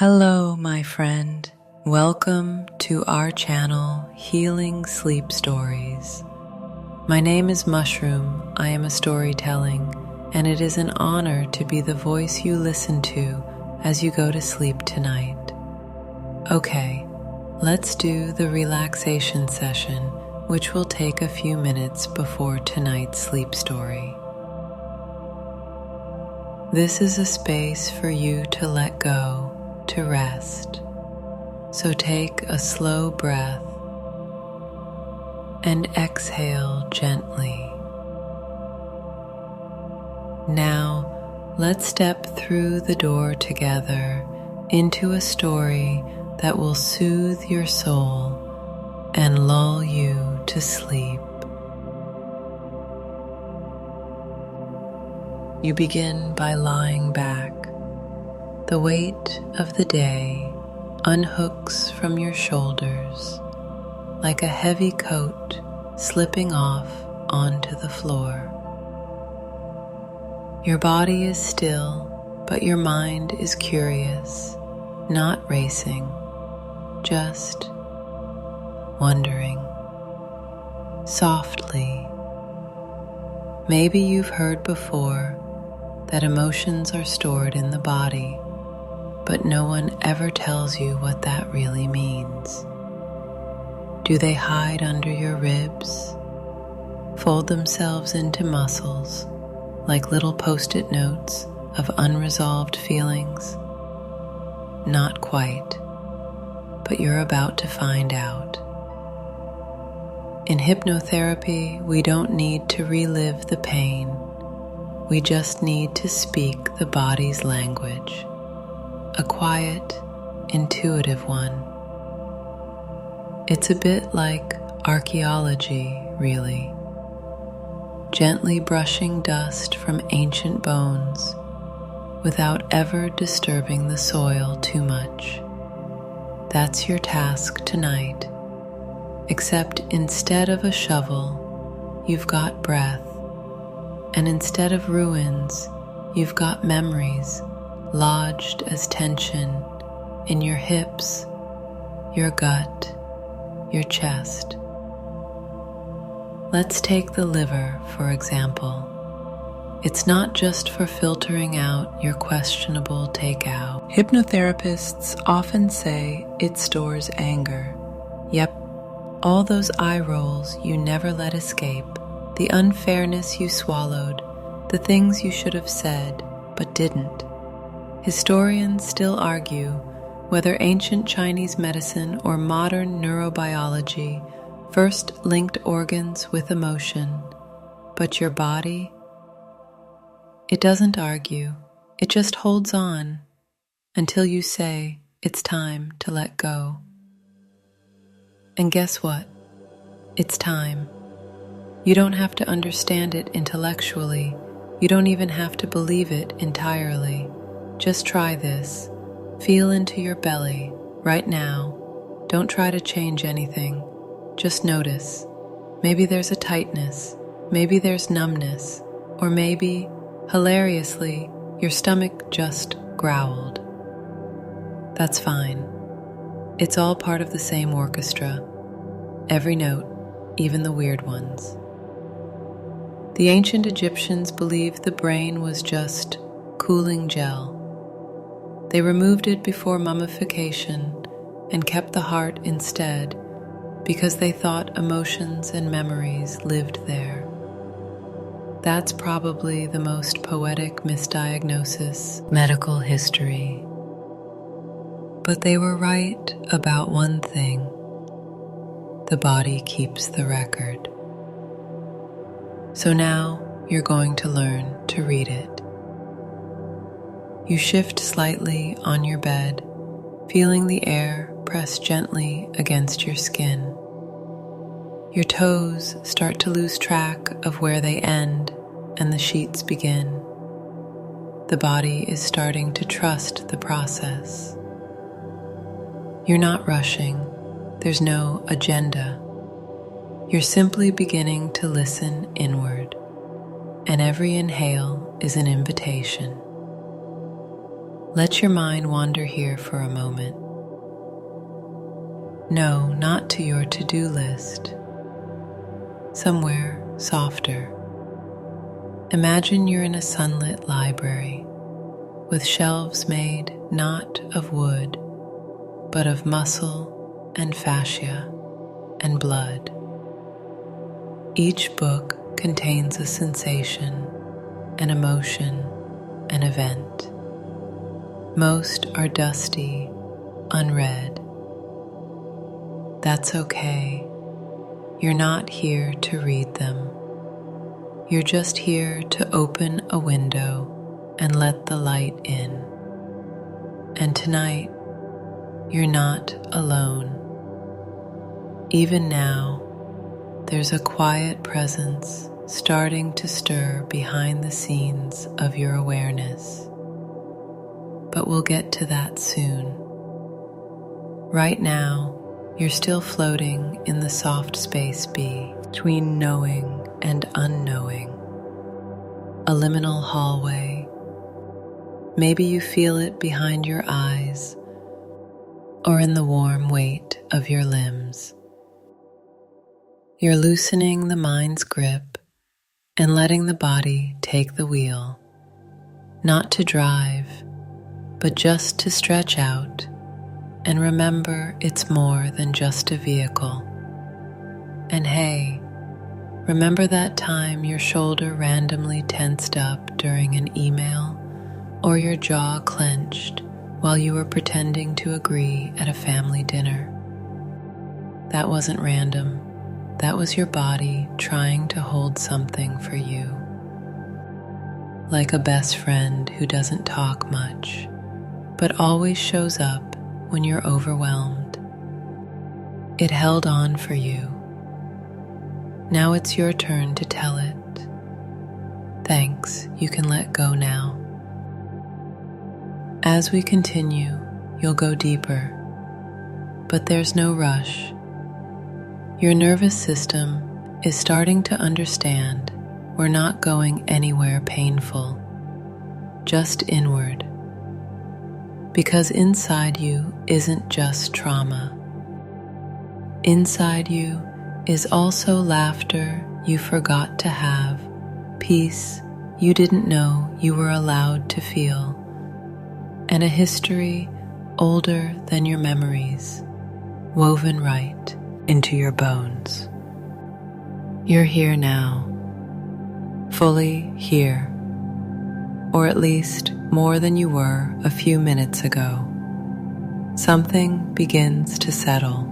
Hello, my friend. Welcome to our channel, Healing Sleep Stories. My name is Mushroom. I am a storytelling, and it is an honor to be the voice you listen to as you go to sleep tonight. Okay, let's do the relaxation session, which will take a few minutes before tonight's sleep story. This is a space for you to let go, to rest. So take a slow breath and exhale gently. Now, let's step through the door together into a story that will soothe your soul and lull you to sleep. You begin by lying back. The weight of the day unhooks from your shoulders like a heavy coat slipping off onto the floor. Your body is still, but your mind is curious, not racing, just wondering. Softly. Maybe you've heard before that emotions are stored in the body, but no one ever tells you what that really means. Do they hide under your ribs, fold themselves into muscles like little post-it notes of unresolved feelings? Not quite, but you're about to find out. In hypnotherapy, we don't need to relive the pain. We just need to speak the body's language. A quiet, intuitive one. It's a bit like archaeology, really. Gently brushing dust from ancient bones without ever disturbing the soil too much. That's your task tonight. Except instead of a shovel, you've got breath. And instead of ruins, you've got memories lodged as tension in your hips, your gut, your chest. Let's take the liver, for example. It's not just for filtering out your questionable takeout. Hypnotherapists often say it stores anger. Yep, all those eye rolls you never let escape, the unfairness you swallowed, the things you should have said but didn't. Historians still argue whether ancient Chinese medicine or modern neurobiology first linked organs with emotion, but your body, it doesn't argue, it just holds on until you say it's time to let go. And guess what? It's time. You don't have to understand it intellectually. You don't even have to believe it entirely. Just try this. Feel into your belly right now. Don't try to change anything. Just notice. Maybe there's a tightness. Maybe there's numbness. Or maybe, hilariously, your stomach just growled. That's fine. It's all part of the same orchestra. Every note, even the weird ones. The ancient Egyptians believed the brain was just cooling gel. They removed it before mummification and kept the heart instead because they thought emotions and memories lived there. That's probably the most poetic misdiagnosis in medical history. But they were right about one thing. The body keeps the record. So now you're going to learn to read it. You shift slightly on your bed, feeling the air press gently against your skin. Your toes start to lose track of where they end and the sheets begin. The body is starting to trust the process. You're not rushing. There's no agenda. You're simply beginning to listen inward, and every inhale is an invitation. Let your mind wander here for a moment. No, not to your to-do list. Somewhere softer. Imagine you're in a sunlit library with shelves made not of wood, but of muscle and fascia and blood. Each book contains a sensation, an emotion, an event. Most are dusty, unread. That's okay. You're not here to read them. You're just here to open a window and let the light in. And tonight, you're not alone. Even now, there's a quiet presence starting to stir behind the scenes of your awareness. But we'll get to that soon. Right now, you're still floating in the soft space between knowing and unknowing. A liminal hallway. Maybe you feel it behind your eyes or in the warm weight of your limbs. You're loosening the mind's grip and letting the body take the wheel, not to drive, but just to stretch out and remember it's more than just a vehicle. And hey, remember that time your shoulder randomly tensed up during an email or your jaw clenched while you were pretending to agree at a family dinner? That wasn't random. That was your body trying to hold something for you. Like a best friend who doesn't talk much, but always shows up when you're overwhelmed. It held on for you. Now it's your turn to tell it. Thanks, you can let go now. As we continue, you'll go deeper, but there's no rush. Your nervous system is starting to understand we're not going anywhere painful, just inward. Because inside you isn't just trauma. Inside you is also laughter you forgot to have, peace you didn't know you were allowed to feel, and a history older than your memories, woven right into your bones. You're here now, fully here, or at least more than you were a few minutes ago. Something begins to settle,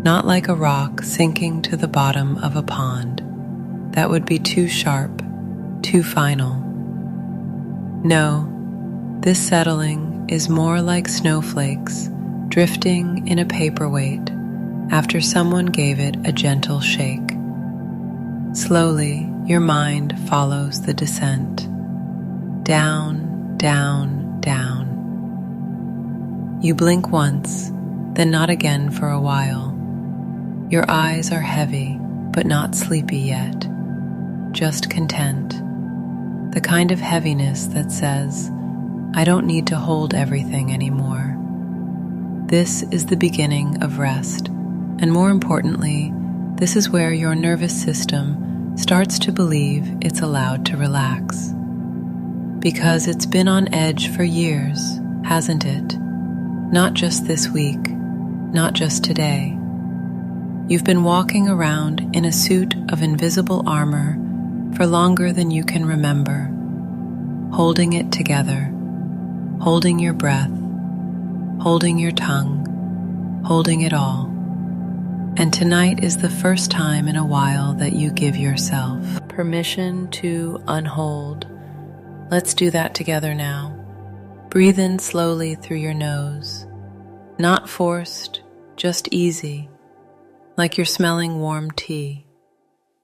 not like a rock sinking to the bottom of a pond. That would be too sharp, too final. No, this settling is more like snowflakes drifting in a paperweight after someone gave it a gentle shake. Slowly, your mind follows the descent. Down, down, down. You blink once, then not again for a while. Your eyes are heavy, but not sleepy yet, just content. The kind of heaviness that says, I don't need to hold everything anymore. This is the beginning of rest, and more importantly, this is where your nervous system starts to believe it's allowed to relax. Because it's been on edge for years, hasn't it? Not just this week, not just today. You've been walking around in a suit of invisible armor for longer than you can remember, holding it together, holding your breath, holding your tongue, holding it all. And tonight is the first time in a while that you give yourself permission to unhold. Let's do that together now. Breathe in slowly through your nose, not forced, just easy, like you're smelling warm tea.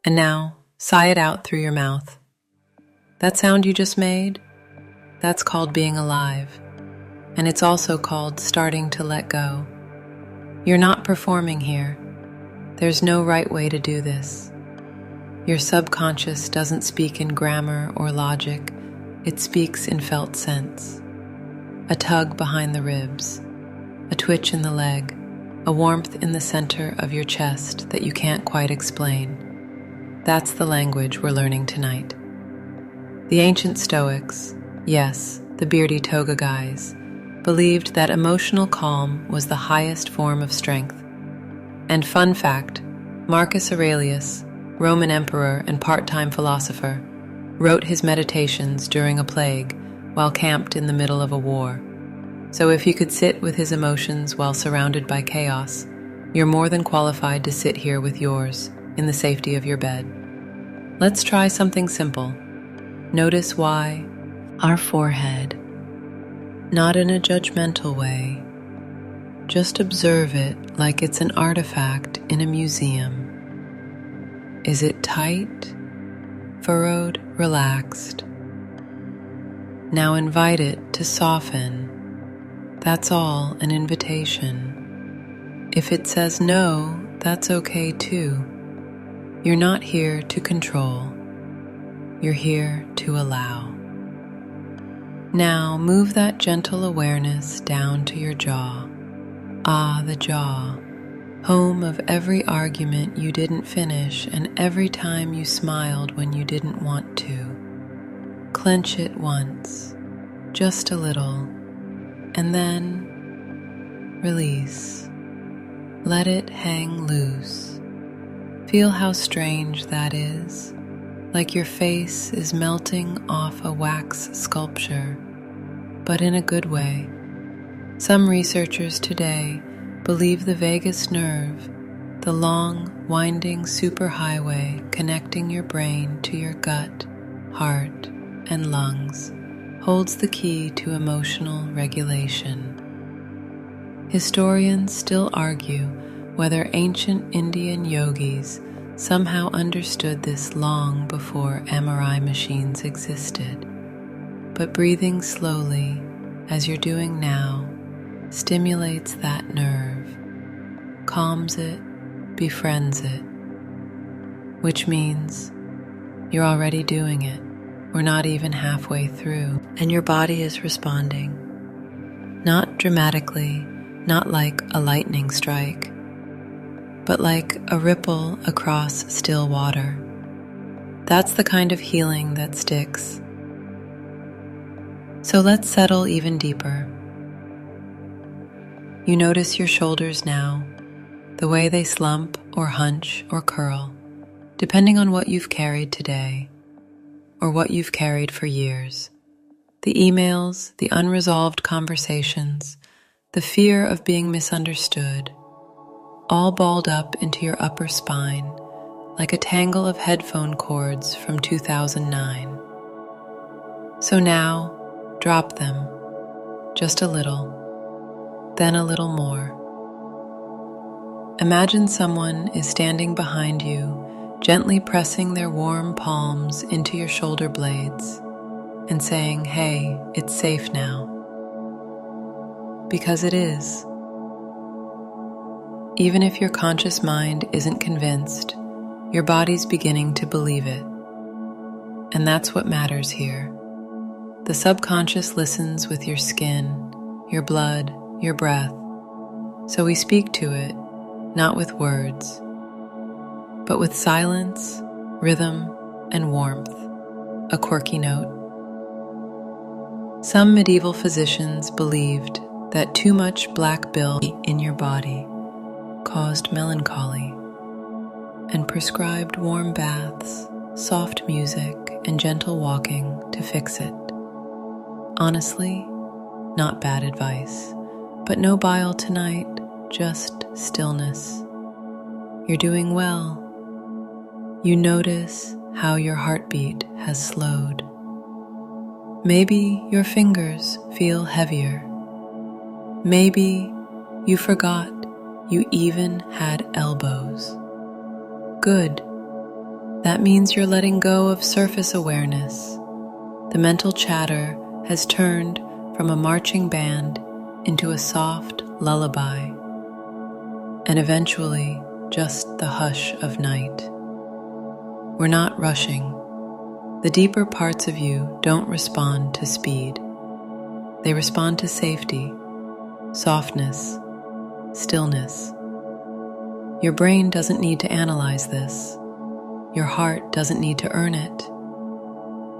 And now, sigh it out through your mouth. That sound you just made, that's called being alive. And it's also called starting to let go. You're not performing here. There's no right way to do this. Your subconscious doesn't speak in grammar or logic. It speaks in felt sense. a tug behind the ribs, a twitch in the leg, a warmth in the center of your chest that you can't quite explain. That's the language we're learning tonight. The ancient Stoics, yes, the beardy toga guys, believed that emotional calm was the highest form of strength. And fun fact, Marcus Aurelius, Roman emperor and part-time philosopher, wrote his meditations during a plague while camped in the middle of a war. So if you could sit with his emotions while surrounded by chaos, you're more than qualified to sit here with yours in the safety of your bed. Let's try something simple. Notice why our forehead, not in a judgmental way. Just observe it like it's an artifact in a museum. Is it tight, furrowed, relaxed? Now invite it to soften. That's all an invitation. If it says no, that's okay too. You're not here to control. You're here to allow. Now move that gentle awareness down to your jaw. Ah, the jaw, home of every argument you didn't finish and every time you smiled when you didn't want to. Clench it once, just a little, and then release. Let it hang loose. Feel how strange that is, like your face is melting off a wax sculpture, but in a good way. Some researchers today believe the vagus nerve, the long, winding superhighway connecting your brain to your gut, heart, and lungs, holds the key to emotional regulation. Historians still argue whether ancient Indian yogis somehow understood this long before MRI machines existed. But breathing slowly, as you're doing now, stimulates that nerve, calms it, befriends it, which means you're already doing it. We're not even halfway through, and your body is responding. Not dramatically, not like a lightning strike, but like a ripple across still water. That's the kind of healing that sticks. So let's settle even deeper. You notice your shoulders now, the way they slump or hunch or curl, depending on what you've carried today or what you've carried for years. The emails, the unresolved conversations, the fear of being misunderstood, all balled up into your upper spine like a tangle of headphone cords from 2009. So now, drop them, just a little, then a little more. Imagine someone is standing behind you, gently pressing their warm palms into your shoulder blades and saying, "Hey, it's safe now." Because it is. Even if your conscious mind isn't convinced, your body's beginning to believe it. And that's what matters here. The subconscious listens with your skin, your blood, your breath. So we speak to it, not with words, but with silence, rhythm, and warmth, a quirky note. Some medieval physicians believed that too much black bill in your body caused melancholy and prescribed warm baths, soft music, and gentle walking to fix it. Honestly, not bad advice, but no bile tonight, just stillness. You're doing well. You notice how your heartbeat has slowed. Maybe your fingers feel heavier. Maybe you forgot you even had elbows. Good. That means you're letting go of surface awareness. The mental chatter has turned from a marching band into a soft lullaby, and eventually just the hush of night. We're not rushing. The deeper parts of you don't respond to speed. They respond to safety, softness, stillness. Your brain doesn't need to analyze this. Your heart doesn't need to earn it.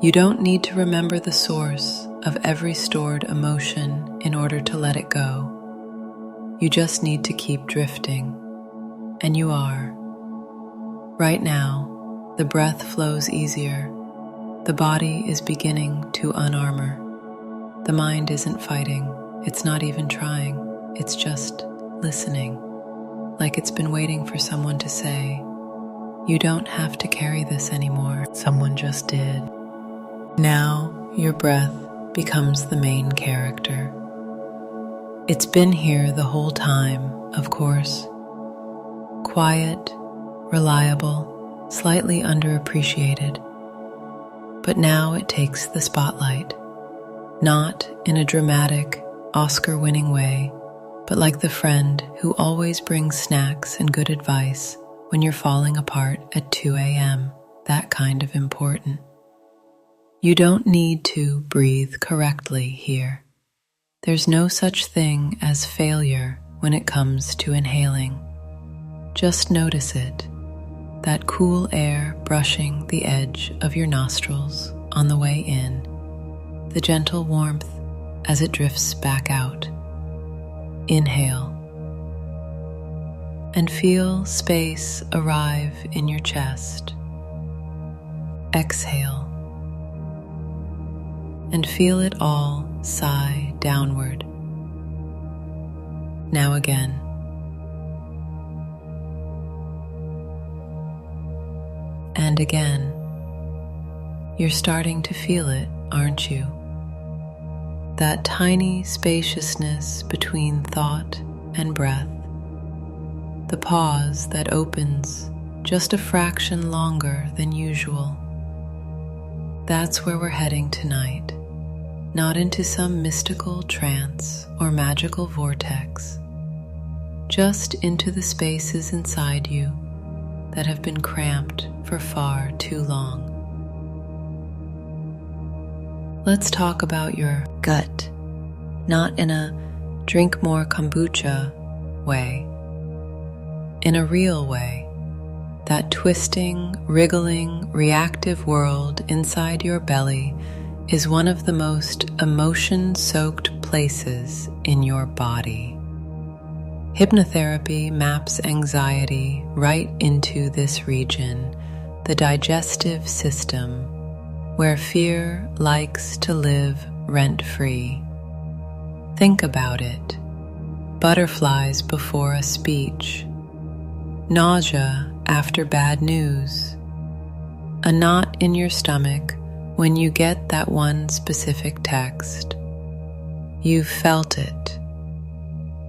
You don't need to remember the source of every stored emotion in order to let it go. You just need to keep drifting, and you are. Right now, the breath flows easier. The body is beginning to unarmor. The mind isn't fighting. It's not even trying. It's just listening, like it's been waiting for someone to say, "You don't have to carry this anymore." Someone just did. Now your breath becomes the main character. It's been here the whole time, of course. Quiet, reliable, slightly underappreciated. But now it takes the spotlight, not in a dramatic, Oscar-winning way, but like the friend who always brings snacks and good advice when you're falling apart at 2 a.m., that kind of important. You don't need to breathe correctly here. There's no such thing as failure when it comes to inhaling. Just notice it, that cool air brushing the edge of your nostrils on the way in, the gentle warmth as it drifts back out. Inhale, and feel space arrive in your chest. Exhale, and feel it all sigh downward. Now again. And again. You're starting to feel it, aren't you? That tiny spaciousness between thought and breath. The pause that opens just a fraction longer than usual. That's where we're heading tonight. Not into some mystical trance or magical vortex, just into the spaces inside you that have been cramped for far too long. Let's talk about your gut, not in a drink more kombucha way, in a real way, that twisting, wriggling, reactive world inside your belly is one of the most emotion-soaked places in your body. Hypnotherapy maps anxiety right into this region, the digestive system, where fear likes to live rent-free. Think about it. Butterflies before a speech, nausea after bad news, a knot in your stomach when you get that one specific text. You've felt it.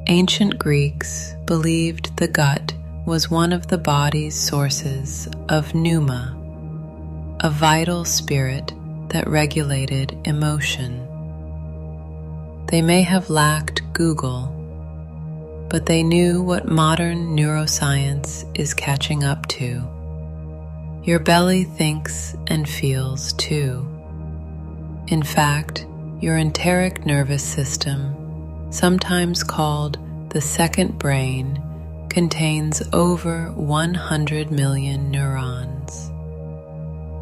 Ancient Greeks believed the gut was one of the body's sources of pneuma, a vital spirit that regulated emotion. They may have lacked Google, but they knew what modern neuroscience is catching up to. Your belly thinks and feels too. In fact, your enteric nervous system, sometimes called the second brain, contains over 100 million neurons.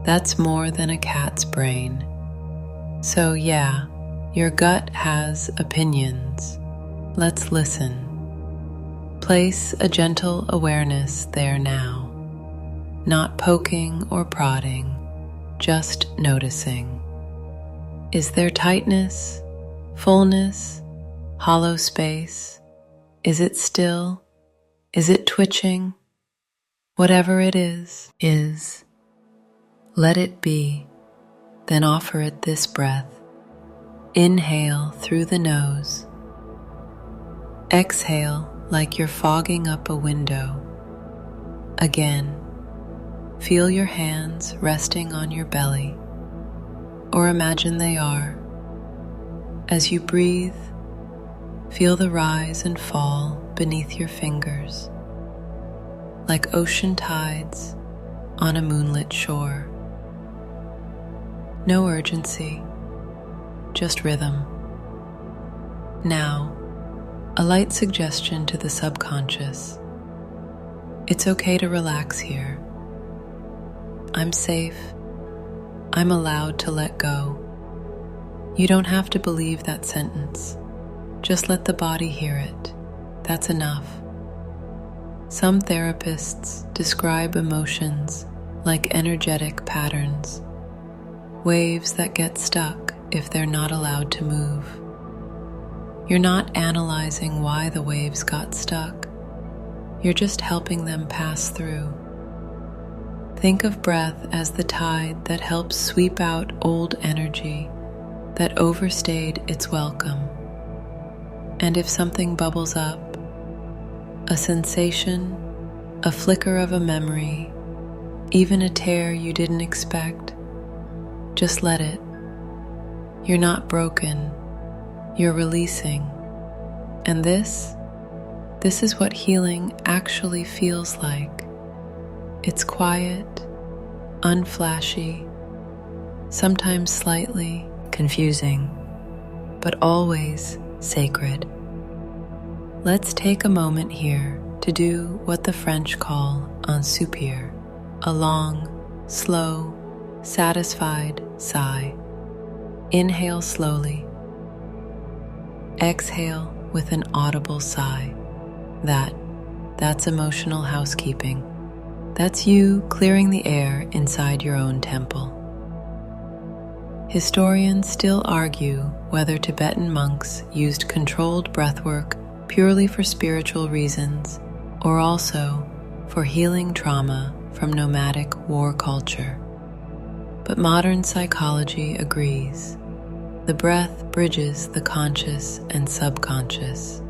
That's more than a cat's brain. So yeah, your gut has opinions. Let's listen. Place a gentle awareness there now. Not poking or prodding, just noticing. Is there tightness, fullness, hollow space? Is it still? Is it twitching? Whatever it is. Let it be, then offer it this breath. Inhale through the nose. Exhale like you're fogging up a window. Again. Feel your hands resting on your belly, or imagine they are. As you breathe, feel the rise and fall beneath your fingers, like ocean tides on a moonlit shore. No urgency, just rhythm. Now, a light suggestion to the subconscious. It's okay to relax here. I'm safe. I'm allowed to let go. You don't have to believe that sentence. Just let the body hear it. That's enough. Some therapists describe emotions like energetic patterns, waves that get stuck if they're not allowed to move. You're not analyzing why the waves got stuck. You're just helping them pass through. Think of breath as the tide that helps sweep out old energy that overstayed its welcome. And if something bubbles up, a sensation, a flicker of a memory, even a tear you didn't expect, just let it. You're not broken, you're releasing. And this is what healing actually feels like. It's quiet, unflashy, sometimes slightly confusing, but always sacred. Let's take a moment here to do what the French call un soupir, a long, slow, satisfied sigh. Inhale slowly. Exhale with an audible sigh. That's emotional housekeeping. That's you clearing the air inside your own temple. Historians still argue whether Tibetan monks used controlled breathwork purely for spiritual reasons or also for healing trauma from nomadic war culture. But modern psychology agrees. The breath bridges the conscious and subconscious.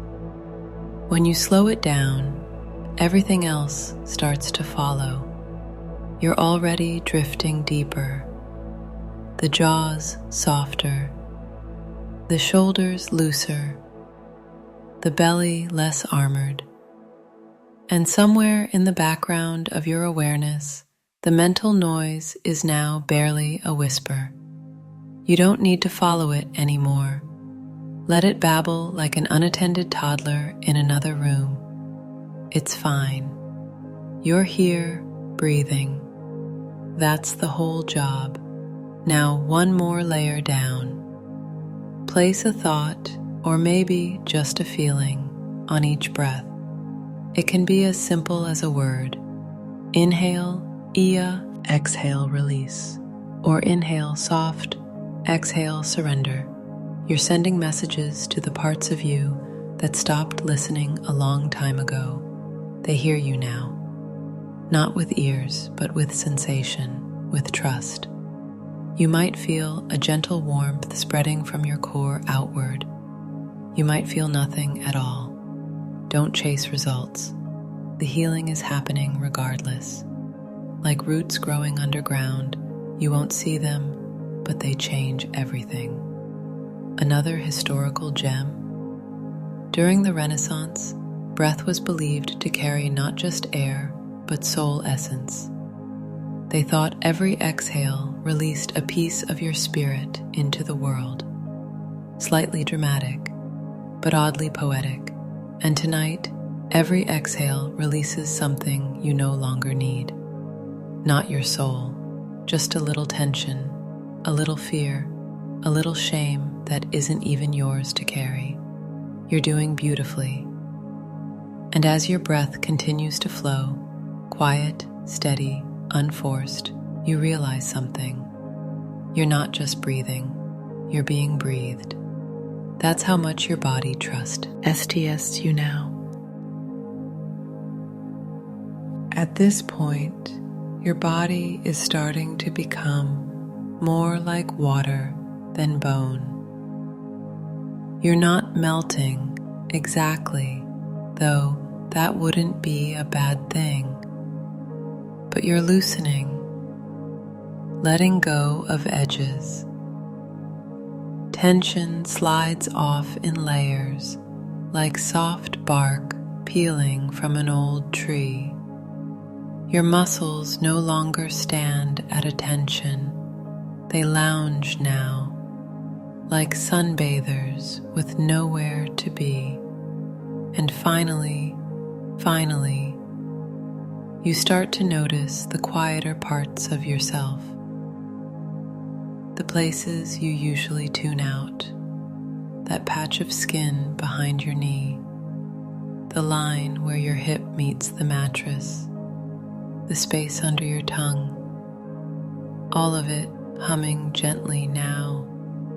When you slow it down, everything else starts to follow. You're already drifting deeper. The jaws softer, the shoulders looser, the belly less armored. And somewhere in the background of your awareness, the mental noise is now barely a whisper. You don't need to follow it anymore. Let it babble like an unattended toddler in another room. It's fine. You're here, breathing. That's the whole job. Now one more layer down. Place a thought, or maybe just a feeling, on each breath. It can be as simple as a word. Inhale, Iya, exhale, release. Or inhale, soft, exhale, surrender. You're sending messages to the parts of you that stopped listening a long time ago. They hear you now. Not with ears, but with sensation, with trust. You might feel a gentle warmth spreading from your core outward. You might feel nothing at all. Don't chase results. The healing is happening regardless. Like roots growing underground, you won't see them, but they change everything. Another historical gem. During the Renaissance, breath was believed to carry not just air, but soul essence. They thought every exhale released a piece of your spirit into the world. Slightly dramatic, but oddly poetic. And tonight, every exhale releases something you no longer need. Not your soul, just a little tension, a little fear, a little shame that isn't even yours to carry. You're doing beautifully. And as your breath continues to flow, quiet, steady, unforced, you realize something. You're not just breathing, you're being breathed. That's how much your body trusts you now. At this point, your body is starting to become more like water than bone. You're not melting exactly, though that wouldn't be a bad thing. But you're loosening, letting go of edges. Tension slides off in layers, like soft bark peeling from an old tree. Your muscles no longer stand at attention. They lounge now, like sunbathers with nowhere to be. And finally, you start to notice the quieter parts of yourself, the places you usually tune out, that patch of skin behind your knee, the line where your hip meets the mattress, the space under your tongue, all of it humming gently now,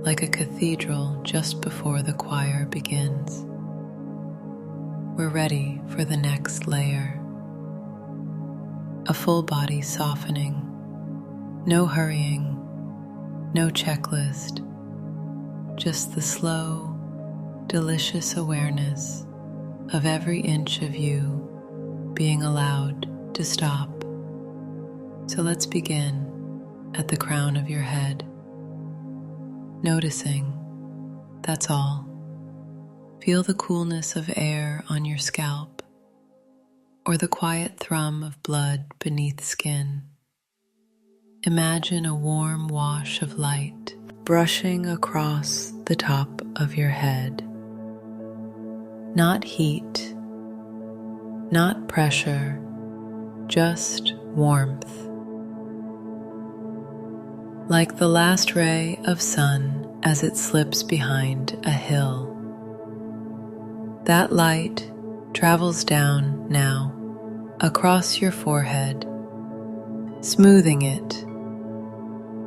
like a cathedral just before the choir begins. We're ready for the next layer. A full body softening, no hurrying, no checklist, just the slow, delicious awareness of every inch of you being allowed to stop. So let's begin at the crown of your head, noticing, that's all. Feel the coolness of air on your scalp, or the quiet thrum of blood beneath skin. Imagine a warm wash of light brushing across the top of your head. Not heat, not pressure, just warmth. Like the last ray of sun as it slips behind a hill. That light travels down now across your forehead, smoothing it,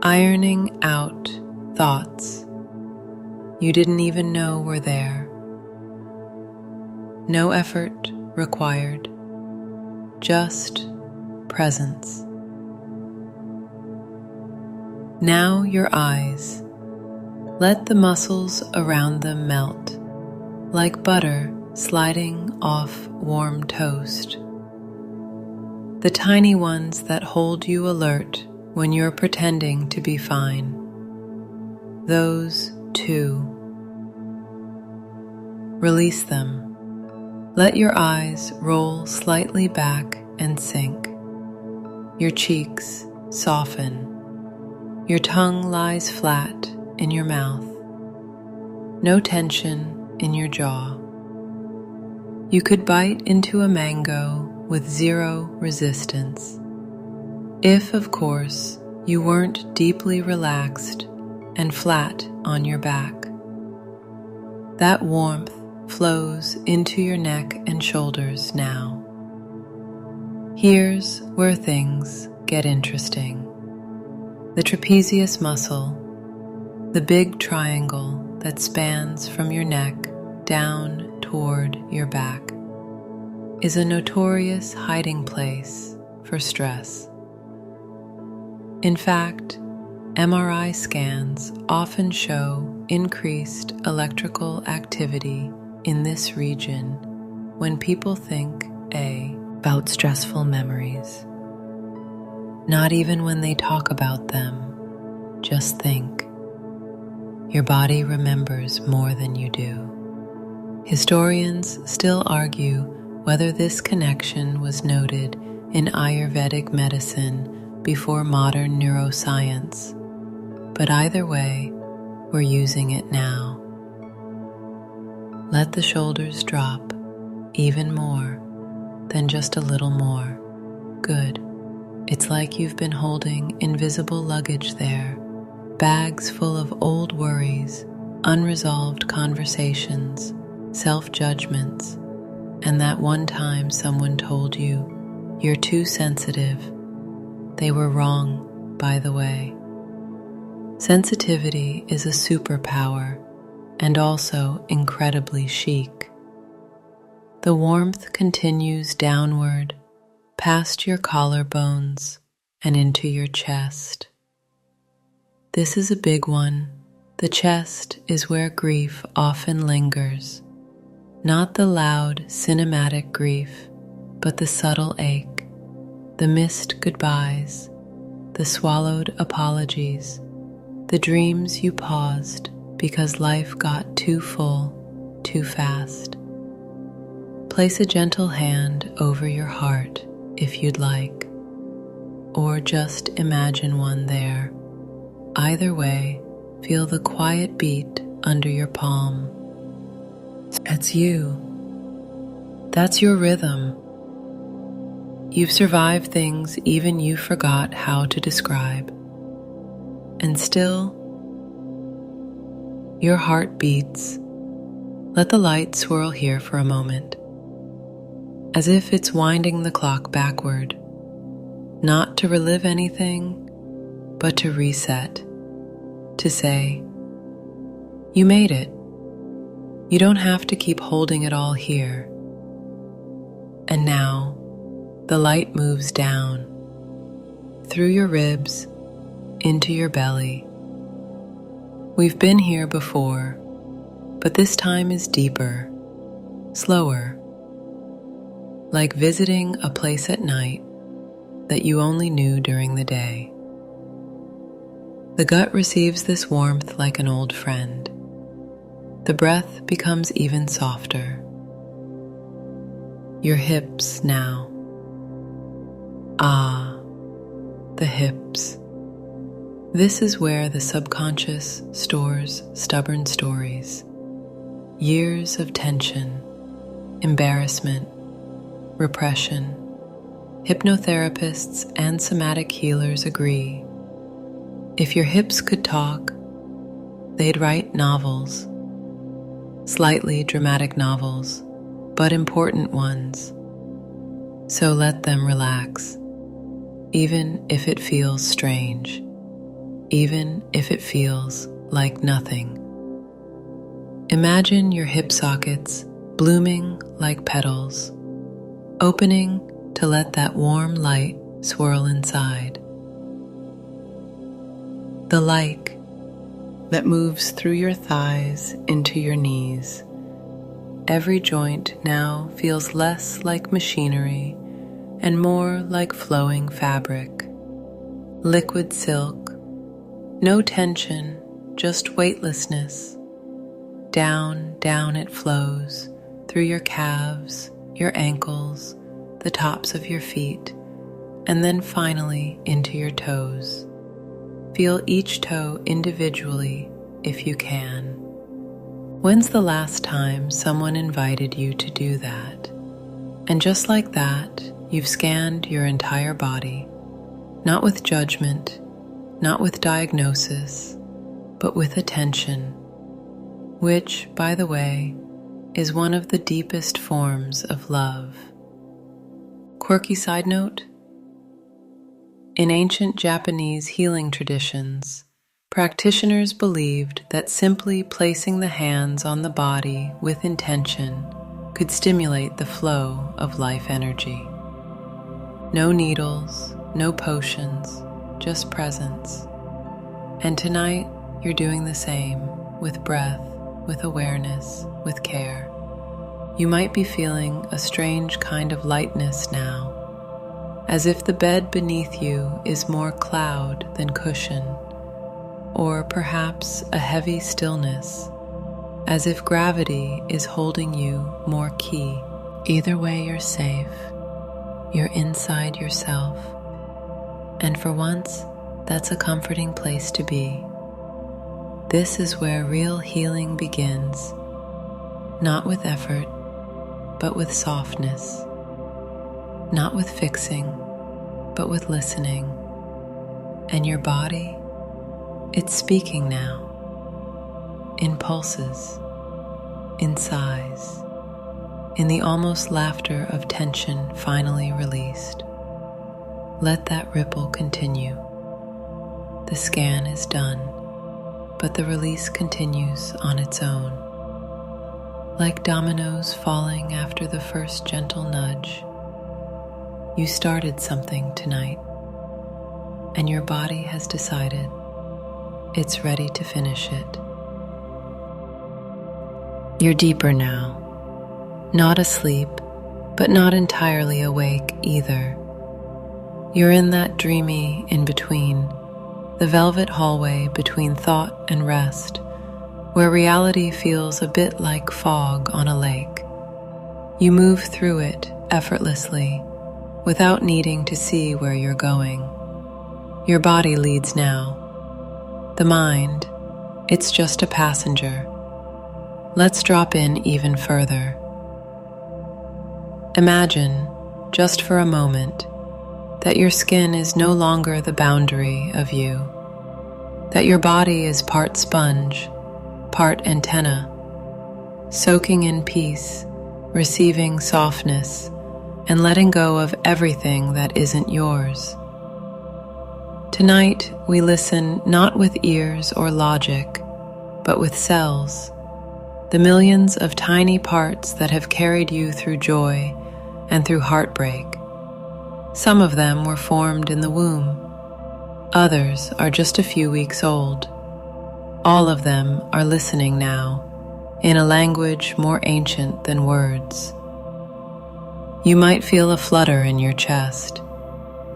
ironing out thoughts you didn't even know were there. No effort required, just presence. Now your eyes, let the muscles around them melt, like butter sliding off warm toast. The tiny ones that hold you alert when you're pretending to be fine. Those too. Release them. Let your eyes roll slightly back and sink. Your cheeks soften. Your tongue lies flat in your mouth. No tension in your jaw. You could bite into a mango with zero resistance. If, of course, you weren't deeply relaxed and flat on your back. That warmth flows into your neck and shoulders now. Here's where things get interesting. The trapezius muscle, the big triangle that spans from your neck down toward your back, is a notorious hiding place for stress. In fact, MRI scans often show increased electrical activity in this region when people think about stressful memories. Not even when they talk about them, just think. Your body remembers more than you do. Historians still argue whether this connection was noted in Ayurvedic medicine before modern neuroscience, but either way, we're using it now. Let the shoulders drop even more than just a little more. Good. It's like you've been holding invisible luggage there, bags full of old worries, unresolved conversations, self-judgments, and that one time someone told you you're too sensitive. They were wrong, by the way. Sensitivity is a superpower and also incredibly chic. The warmth continues downward, past your collarbones and into your chest. This is a big one. The chest is where grief often lingers. Not the loud, cinematic grief, but the subtle ache, the missed goodbyes, the swallowed apologies, the dreams you paused because life got too full, too fast. Place a gentle hand over your heart if you'd like, or just imagine one there. Either way, feel the quiet beat under your palm. That's you. That's your rhythm. You've survived things even you forgot how to describe. And still, your heart beats. Let the light swirl here for a moment, as if it's winding the clock backward, not to relive anything, but to reset, to say, you made it. You don't have to keep holding it all here. And now, the light moves down, through your ribs, into your belly. We've been here before, but this time is deeper, slower, like visiting a place at night that you only knew during the day. The gut receives this warmth like an old friend. The breath becomes even softer. Your hips now. Ah, the hips. This is where the subconscious stores stubborn stories. Years of tension, embarrassment, repression. Hypnotherapists and somatic healers agree. If your hips could talk, they'd write novels. Slightly dramatic novels, but important ones. So let them relax, even if it feels strange, even if it feels like nothing. Imagine your hip sockets blooming like petals, opening to let that warm light swirl inside. The like that moves through your thighs into your knees. Every joint now feels less like machinery and more like flowing fabric. Liquid silk, no tension, just weightlessness. Down, down it flows through your calves, your ankles, the tops of your feet, and then finally into your toes. Feel each toe individually if you can. When's the last time someone invited you to do that? And just like that, you've scanned your entire body, not with judgment, not with diagnosis, but with attention, which, by the way, is one of the deepest forms of love. Quirky side note? In ancient Japanese healing traditions, practitioners believed that simply placing the hands on the body with intention could stimulate the flow of life energy. No needles, no potions, just presence. And tonight, you're doing the same, with breath, with awareness, with care. You might be feeling a strange kind of lightness now, as if the bed beneath you is more cloud than cushion, or perhaps a heavy stillness, as if gravity is holding you more key. Either way, you're safe. You're inside yourself. And for once, that's a comforting place to be. This is where real healing begins, not with effort, but with softness. Not with fixing, but with listening. And your body, it's speaking now. In pulses, in sighs, in the almost laughter of tension finally released. Let that ripple continue. The scan is done, but the release continues on its own. Like dominoes falling after the first gentle nudge, you started something tonight, and your body has decided it's ready to finish it. You're deeper now, not asleep, but not entirely awake either. You're in that dreamy in-between, the velvet hallway between thought and rest, where reality feels a bit like fog on a lake. You move through it effortlessly, without needing to see where you're going. Your body leads now. The mind, It's just a passenger. Let's drop in even further. Imagine, just for a moment, that your skin is no longer the boundary of you, that your body is part sponge, part antenna, soaking in peace, receiving softness, and letting go of everything that isn't yours. Tonight, we listen not with ears or logic, but with cells, the millions of tiny parts that have carried you through joy and through heartbreak. Some of them were formed in the womb. Others are just a few weeks old. All of them are listening now, in a language more ancient than words. You might feel a flutter in your chest,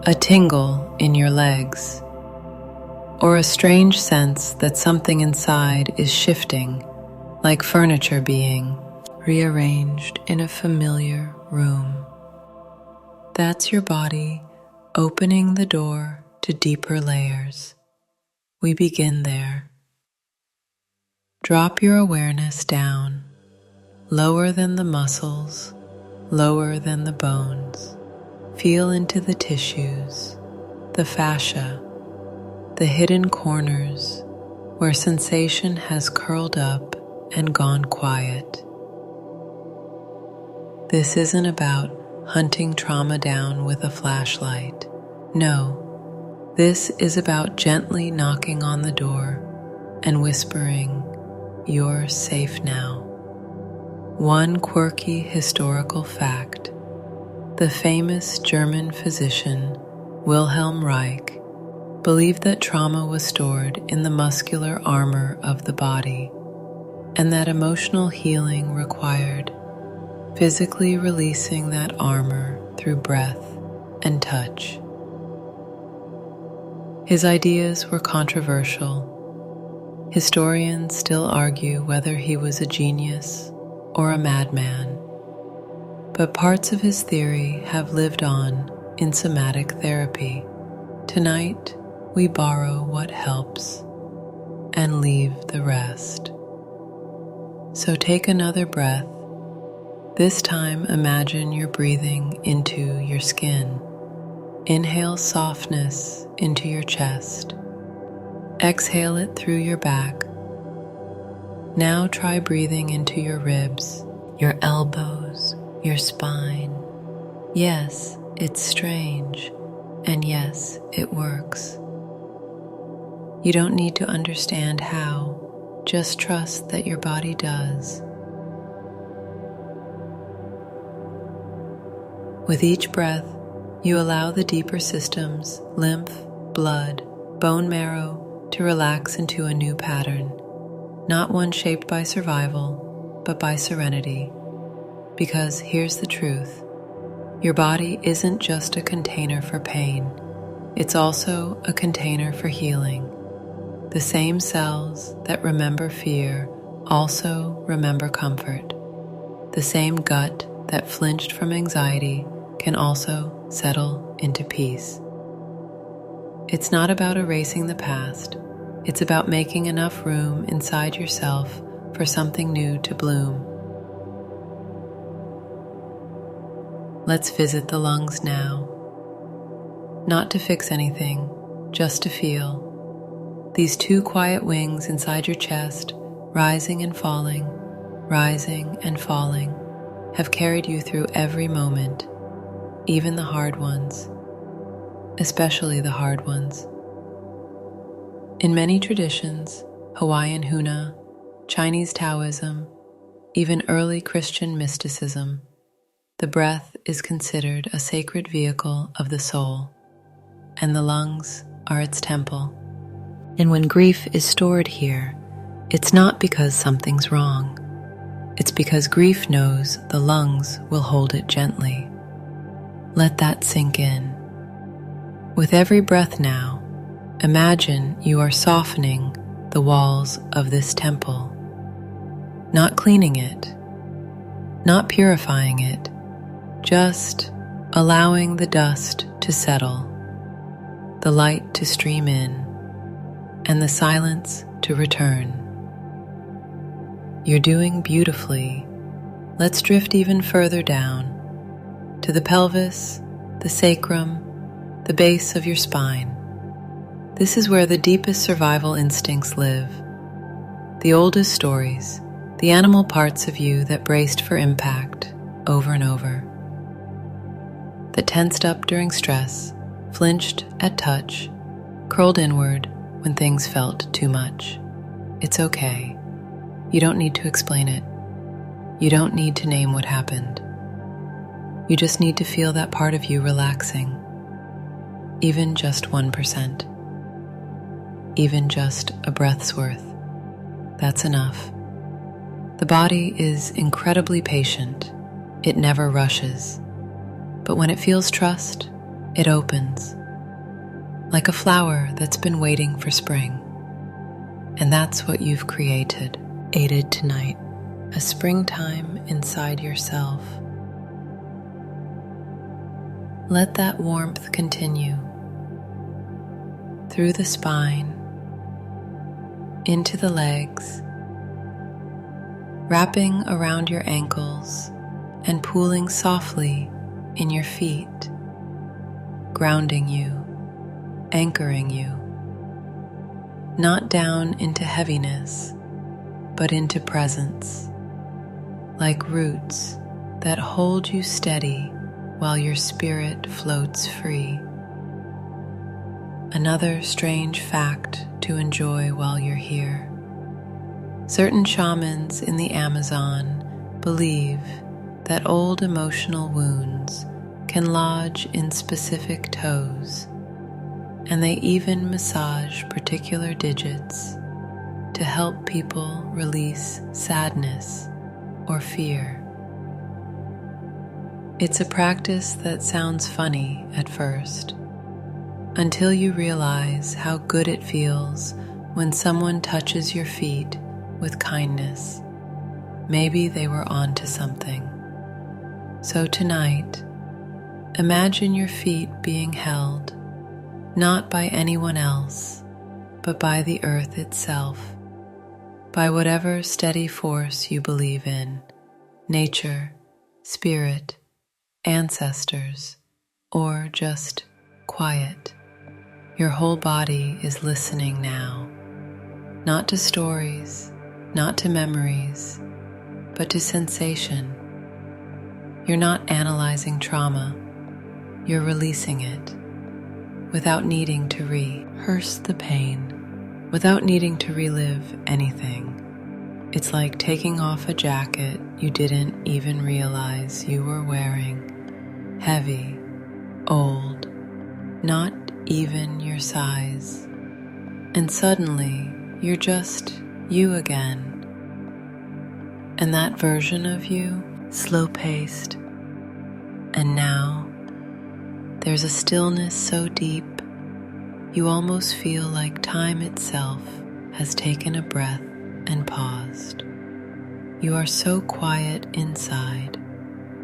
a tingle in your legs, or a strange sense that something inside is shifting, like furniture being rearranged in a familiar room. That's your body opening the door to deeper layers. We begin there. Drop your awareness down, lower than the muscles, lower than the bones. Feel into the tissues, the fascia, the hidden corners where sensation has curled up and gone quiet. This isn't about hunting trauma down with a flashlight. No, this is about gently knocking on the door and whispering, "You're safe now." One quirky historical fact: the famous German physician Wilhelm Reich believed that trauma was stored in the muscular armor of the body, and that emotional healing required physically releasing that armor through breath and touch. His ideas were controversial. Historians still argue whether he was a genius or a madman, but parts of his theory have lived on in somatic therapy. Tonight, we borrow what helps and leave the rest. So take another breath. This time, imagine you're breathing into your skin. Inhale softness into your chest. Exhale it through your back. Now try breathing into your ribs, your elbows, your spine. Yes, it's strange, and yes, it works. You don't need to understand how, just trust that your body does. With each breath, you allow the deeper systems, lymph, blood, bone marrow, to relax into a new pattern, not one shaped by survival, but by serenity. Because here's the truth: your body isn't just a container for pain, it's also a container for healing. The same cells that remember fear also remember comfort. The same gut that flinched from anxiety can also settle into peace. It's not about erasing the past. It's about making enough room inside yourself for something new to bloom. Let's visit the lungs now. Not to fix anything, just to feel. These two quiet wings inside your chest, rising and falling, have carried you through every moment, even the hard ones, especially the hard ones. In many traditions, Hawaiian Huna, Chinese Taoism, even early Christian mysticism, the breath is considered a sacred vehicle of the soul, and the lungs are its temple. And when grief is stored here, it's not because something's wrong. It's because grief knows the lungs will hold it gently. Let that sink in. With every breath now, imagine you are softening the walls of this temple, not cleaning it, not purifying it, just allowing the dust to settle, the light to stream in, and the silence to return. You're doing beautifully. Let's drift even further down to the pelvis, the sacrum, the base of your spine. This is where the deepest survival instincts live. The oldest stories, the animal parts of you that braced for impact over and over, that tensed up during stress, flinched at touch, curled inward when things felt too much. It's okay. You don't need to explain it. You don't need to name what happened. You just need to feel that part of you relaxing, even just 1%, even just a breath's worth. That's enough. The body is incredibly patient. It never rushes. But when it feels trust, it opens, like a flower that's been waiting for spring. And that's what you've created, aided tonight, a springtime inside yourself. Let that warmth continue through the spine, into the legs, wrapping around your ankles and pooling softly in your feet, grounding you, anchoring you, not down into heaviness, but into presence, like roots that hold you steady while your spirit floats free. Another strange fact to enjoy while you're here. Certain shamans in the Amazon believe that old emotional wounds can lodge in specific toes, and they even massage particular digits to help people release sadness or fear. It's a practice that sounds funny at first, until you realize how good it feels when someone touches your feet with kindness. Maybe they were onto something. So tonight, imagine your feet being held, not by anyone else, but by the earth itself, by whatever steady force you believe in, nature, spirit, ancestors, or just quiet. Your whole body is listening now, not to stories, not to memories, but to sensation. You're not analyzing trauma, you're releasing it without needing to rehearse the pain, without needing to relive anything. It's like taking off a jacket you didn't even realize you were wearing, heavy, old, not even your size, and suddenly you're just you again. And that version of you, slow-paced, and now there's a stillness so deep you almost feel like time itself has taken a breath and paused. You are so quiet inside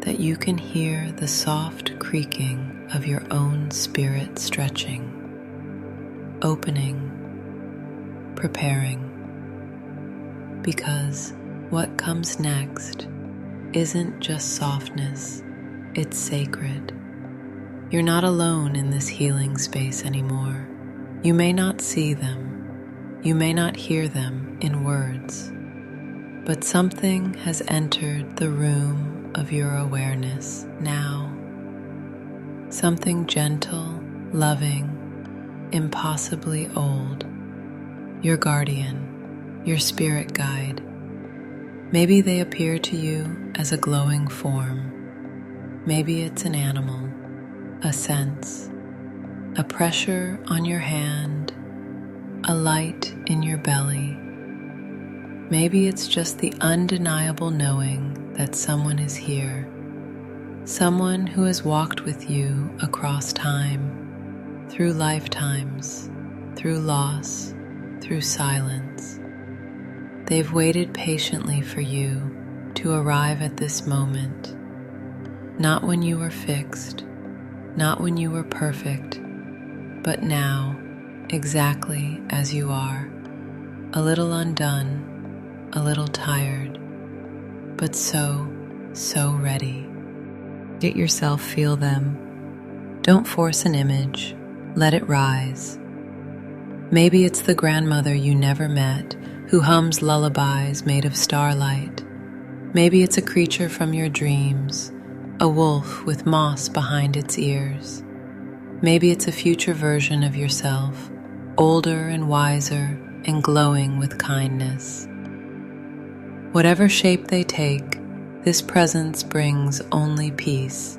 that you can hear the soft creaking of your own spirit stretching, opening, preparing, because what comes next isn't just softness, it's sacred. You're not alone in this healing space anymore. You may not see them, you may not hear them in words, but something has entered the room of your awareness now. Something gentle, loving, impossibly old. Your guardian, your spirit guide. Maybe they appear to you as a glowing form. Maybe it's an animal, a sense, a pressure on your hand, a light in your belly. Maybe it's just the undeniable knowing that someone is here, someone who has walked with you across time, through lifetimes, through loss, through silence. They've waited patiently for you to arrive at this moment, not when you were fixed, not when you were perfect, but now, exactly as you are, a little undone, a little tired, but so ready. Let yourself feel them. Don't force an image. Let it rise. Maybe it's the grandmother you never met who hums lullabies made of starlight. Maybe it's a creature from your dreams, a wolf with moss behind its ears. Maybe it's a future version of yourself, older and wiser and glowing with kindness. Whatever shape they take, this presence brings only peace.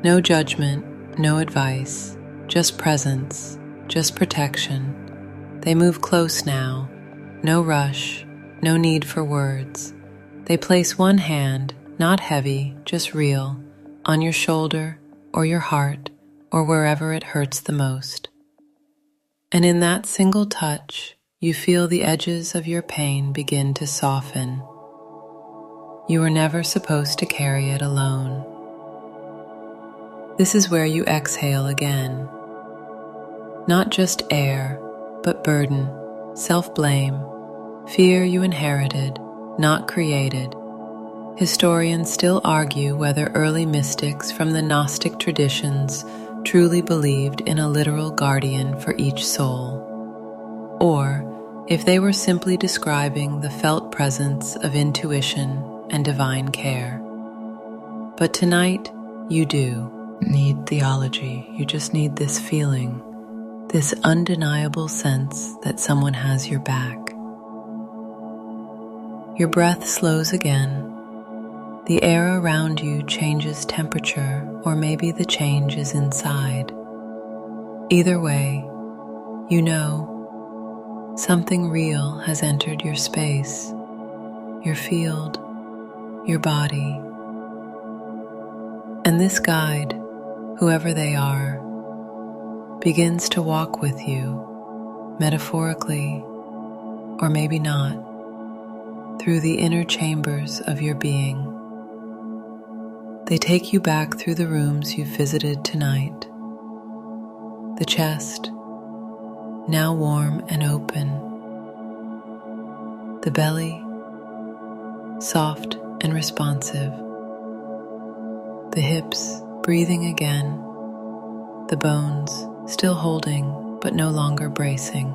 No judgment, no advice, just presence, just protection. They move close now, no rush, no need for words. They place one hand, not heavy, just real, on your shoulder or your heart or wherever it hurts the most. And in that single touch, you feel the edges of your pain begin to soften. You were never supposed to carry it alone. This is where you exhale again. Not just air, but burden, self-blame, fear you inherited, not created. Historians still argue whether early mystics from the Gnostic traditions truly believed in a literal guardian for each soul, or if they were simply describing the felt presence of intuition and divine care. But tonight, you do need theology. You just need this feeling, this undeniable sense that someone has your back. Your breath slows again. The air around you changes temperature, or maybe the change is inside. Either way, you know something real has entered your space, your field, your body. And this guide, whoever they are, begins to walk with you, metaphorically, or maybe not, through the inner chambers of your being. They take you back through the rooms you've visited tonight. The chest, now warm and open. The belly, soft and responsive. The hips, breathing again. The bones, still holding, but no longer bracing.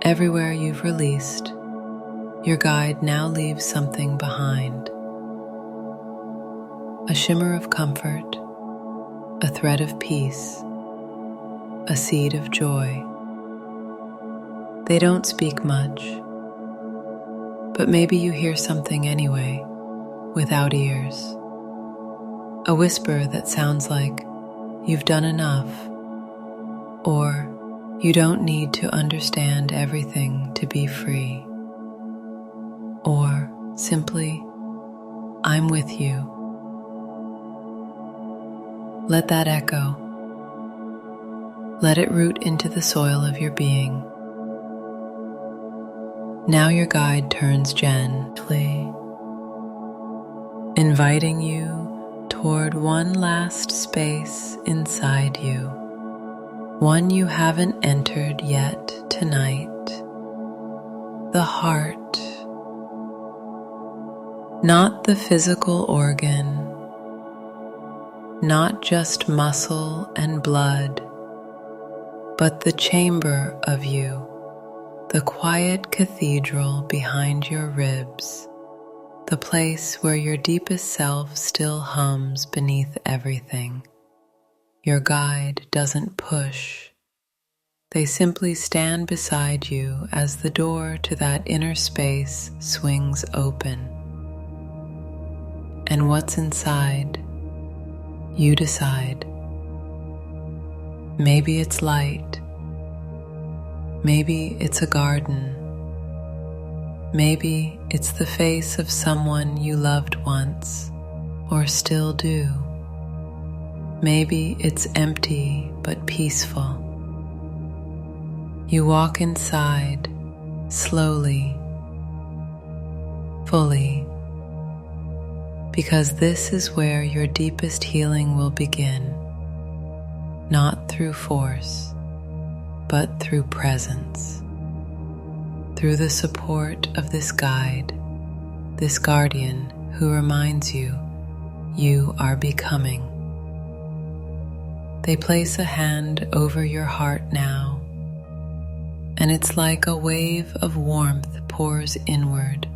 Everywhere you've released, your guide now leaves something behind. A shimmer of comfort, a thread of peace, a seed of joy. They don't speak much, but maybe you hear something anyway, without ears. A whisper that sounds like, "You've done enough," or "You don't need to understand everything to be free," or simply, "I'm with you." Let that echo. Let it root into the soil of your being. Now your guide turns gently, inviting you toward one last space inside you, one you haven't entered yet tonight, the heart. Not the physical organ, not just muscle and blood, but the chamber of you, the quiet cathedral behind your ribs, the place where your deepest self still hums beneath everything. Your guide doesn't push. They simply stand beside you as the door to that inner space swings open. And what's inside? You decide. Maybe it's light. Maybe it's a garden. Maybe it's the face of someone you loved once, or still do. Maybe it's empty but peaceful. You walk inside, slowly, fully, because this is where your deepest healing will begin, not through force, but through presence, through the support of this guide, this guardian who reminds you you are becoming. They place a hand over your heart now, and it's like a wave of warmth pours inward.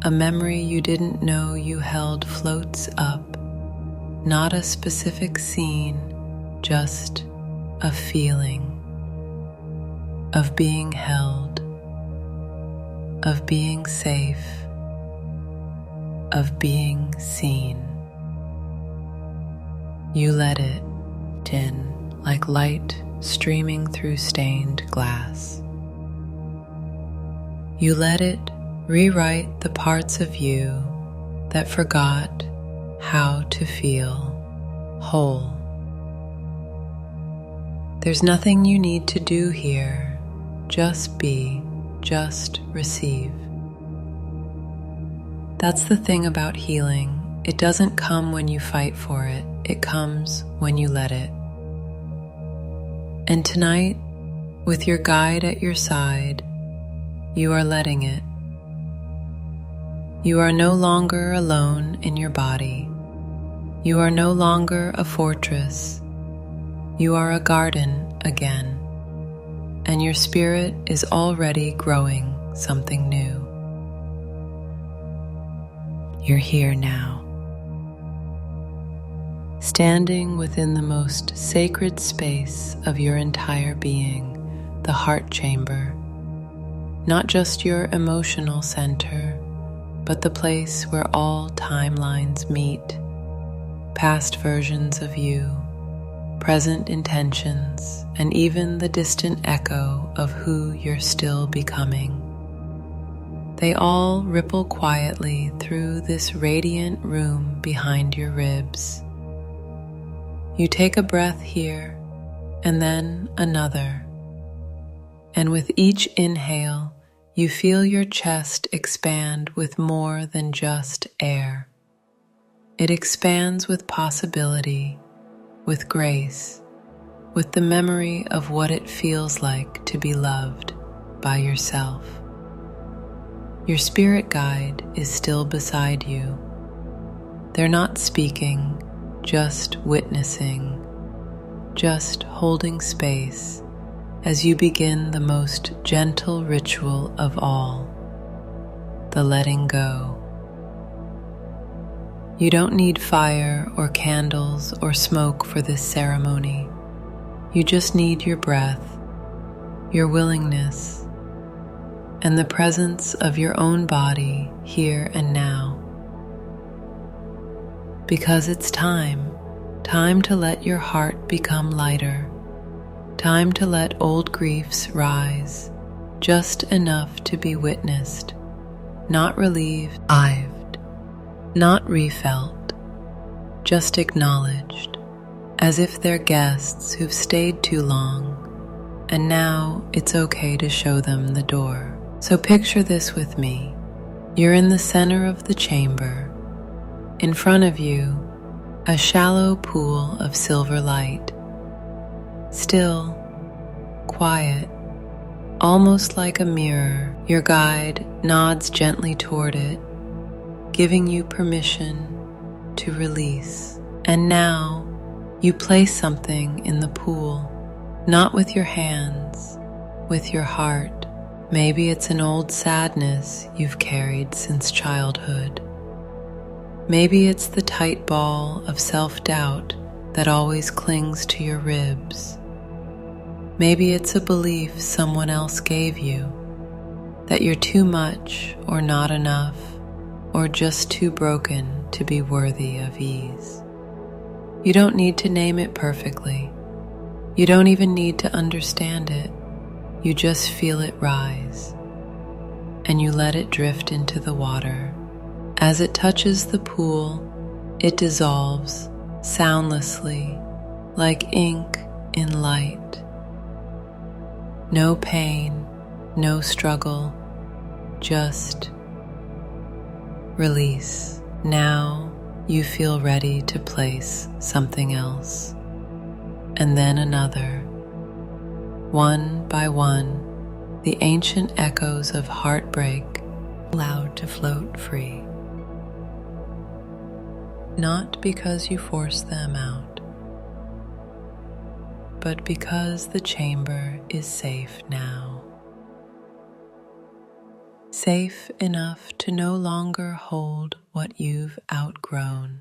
A memory you didn't know you held floats up, not a specific scene, just a feeling of being held, of being safe, of being seen. You let it in like light streaming through stained glass. You let it rewrite the parts of you that forgot how to feel whole. There's nothing you need to do here. Just be, just receive. That's the thing about healing. It doesn't come when you fight for it. It comes when you let it. And tonight, with your guide at your side, you are letting it. You are no longer alone in your body. You are no longer a fortress. You are a garden again, and your spirit is already growing something new. You're here now, standing within the most sacred space of your entire being, the heart chamber, not just your emotional center, but the place where all timelines meet, past versions of you, present intentions, and even the distant echo of who you're still becoming. They all ripple quietly through this radiant room behind your ribs. You take a breath here, and then another. And with each inhale, you feel your chest expand with more than just air. It expands with possibility, with grace, with the memory of what it feels like to be loved by yourself. Your spirit guide is still beside you. They're not speaking, just witnessing, just holding space as you begin the most gentle ritual of all, the letting go. You don't need fire or candles or smoke for this ceremony. You just need your breath, your willingness, and the presence of your own body here and now. Because it's time to let your heart become lighter, time to let old griefs rise, just enough to be witnessed, not relieved, not refelt, just acknowledged, as if they're guests who've stayed too long, and now it's okay to show them the door. So picture this with me. You're in the center of the chamber. In front of you, a shallow pool of silver light. Still, quiet, almost like a mirror. Your guide nods gently toward it, giving you permission to release. And now, you place something in the pool, not with your hands, with your heart. Maybe it's an old sadness you've carried since childhood. Maybe it's the tight ball of self-doubt that always clings to your ribs. Maybe it's a belief someone else gave you, that you're too much or not enough, or just too broken to be worthy of ease. You don't need to name it perfectly. You don't even need to understand it. You just feel it rise, and you let it drift into the water. As it touches the pool, it dissolves soundlessly, like ink in light. No pain, no struggle, just release. Now you feel ready to place something else, and then another. One by one, the ancient echoes of heartbreak allowed to float free. Not because you force them out, but because the chamber is safe now. Safe enough to no longer hold what you've outgrown.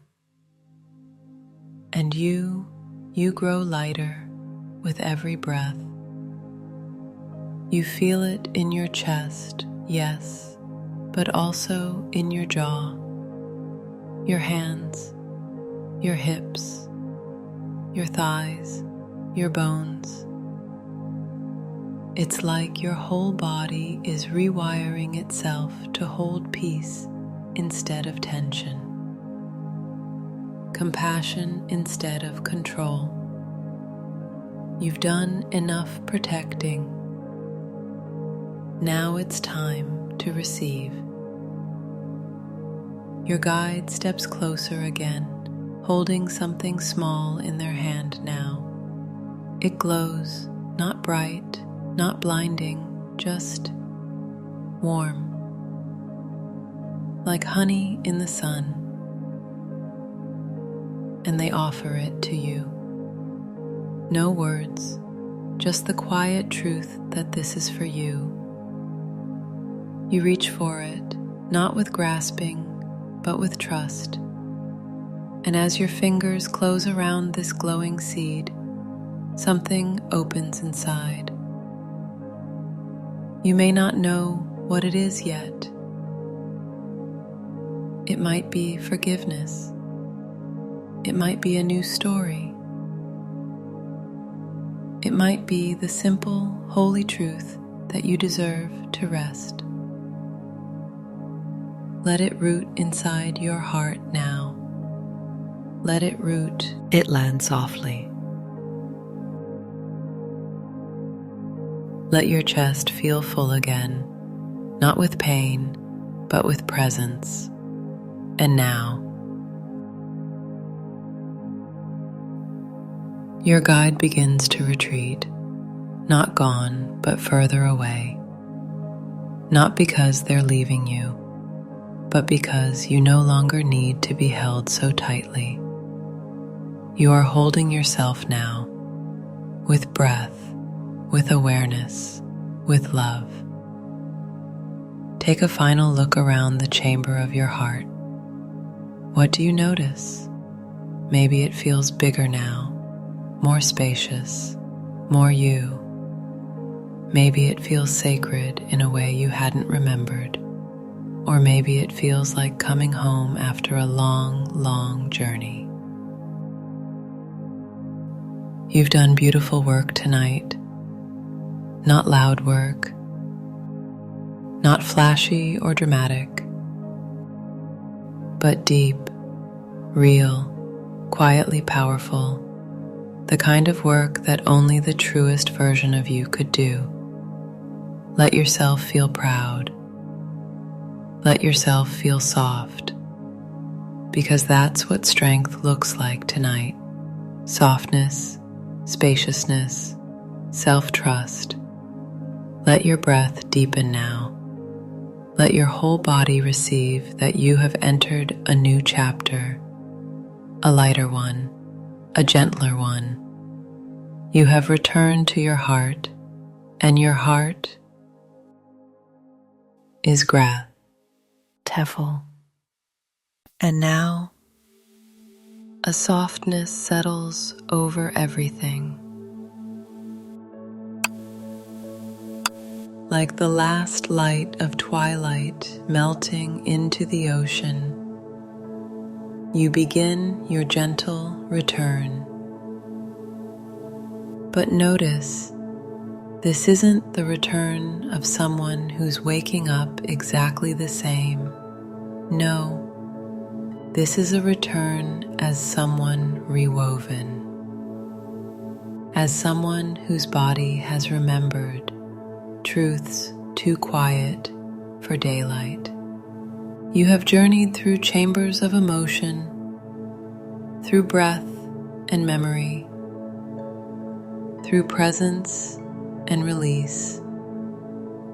And you grow lighter with every breath. You feel it in your chest, yes, but also in your jaw, your hands, your hips, your thighs, your bones. It's like your whole body is rewiring itself to hold peace instead of tension, compassion instead of control. You've done enough protecting. Now it's time to receive. Your guide steps closer again, holding something small in their hand now. It glows, not bright, not blinding, just warm, like honey in the sun. And they offer it to you. No words, just the quiet truth that this is for you. You reach for it, not with grasping, but with trust. And as your fingers close around this glowing seed, something opens inside. You may not know what it is yet. It might be forgiveness. It might be a new story. It might be the simple, holy truth that you deserve to rest. Let it root inside your heart now. Let it root. It lands softly. Let your chest feel full again, not with pain, but with presence. And now, your guide begins to retreat, not gone, but further away. Not because they're leaving you, but because you no longer need to be held so tightly. You are holding yourself now, with breath, with awareness, with love. Take a final look around the chamber of your heart. What do you notice? Maybe it feels bigger now, more spacious, more you. Maybe it feels sacred in a way you hadn't remembered. Or maybe it feels like coming home after a long, long journey. You've done beautiful work tonight. Not loud work, not flashy or dramatic, but deep, real, quietly powerful, the kind of work that only the truest version of you could do. Let yourself feel proud. Let yourself feel soft, because that's what strength looks like tonight. Softness, spaciousness, self-trust. Let your breath deepen now. Let your whole body receive that you have entered a new chapter, a lighter one, a gentler one. You have returned to your heart, and your heart is grateful. And now, a softness settles over everything. Like the last light of twilight melting into the ocean, you begin your gentle return. But notice, this isn't the return of someone who's waking up exactly the same. No, this is a return as someone rewoven, as someone whose body has remembered truths too quiet for daylight. You have journeyed through chambers of emotion, through breath and memory, through presence and release.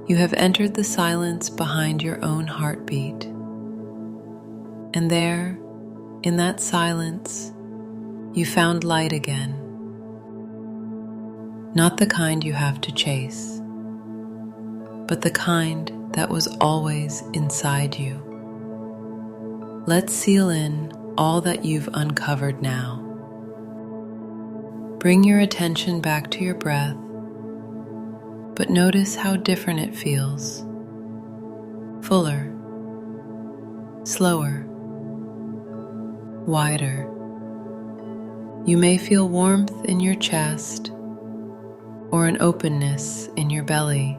you have entered the silence behind your own heartbeat. And there, in that silence, you found light again. Not the kind you have to chase, but the kind that was always inside you. Let's seal in all that you've uncovered now. Bring your attention back to your breath, but notice how different it feels. Fuller, slower, wider. You may feel warmth in your chest, or an openness in your belly,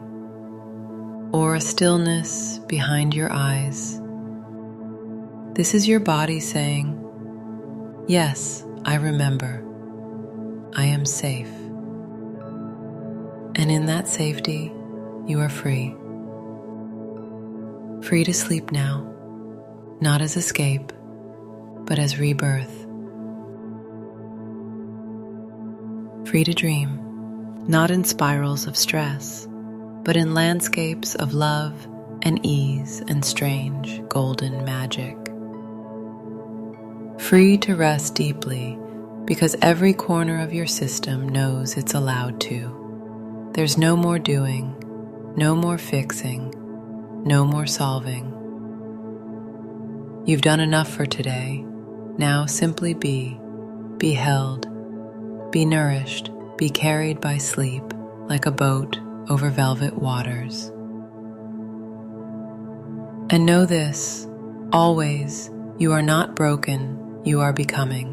or a stillness behind your eyes. This is your body saying, "Yes, I remember. I am safe." And in that safety, you are free. Free to sleep now, not as escape, but as rebirth. Free to dream, not in spirals of stress, but in landscapes of love and ease and strange golden magic. Free to rest deeply, because every corner of your system knows it's allowed to. There's no more doing, no more fixing, no more solving. You've done enough for today. Now simply be held, be nourished, be carried by sleep like a boat over velvet waters. And know this, always, you are not broken, you are becoming.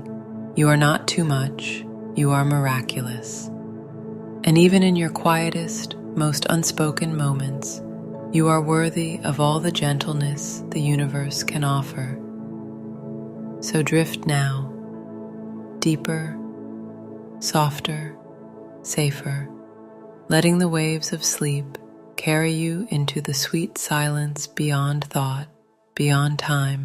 You are not too much, you are miraculous. And even in your quietest, most unspoken moments, you are worthy of all the gentleness the universe can offer. So drift now, deeper, softer, safer, letting the waves of sleep carry you into the sweet silence beyond thought, beyond time.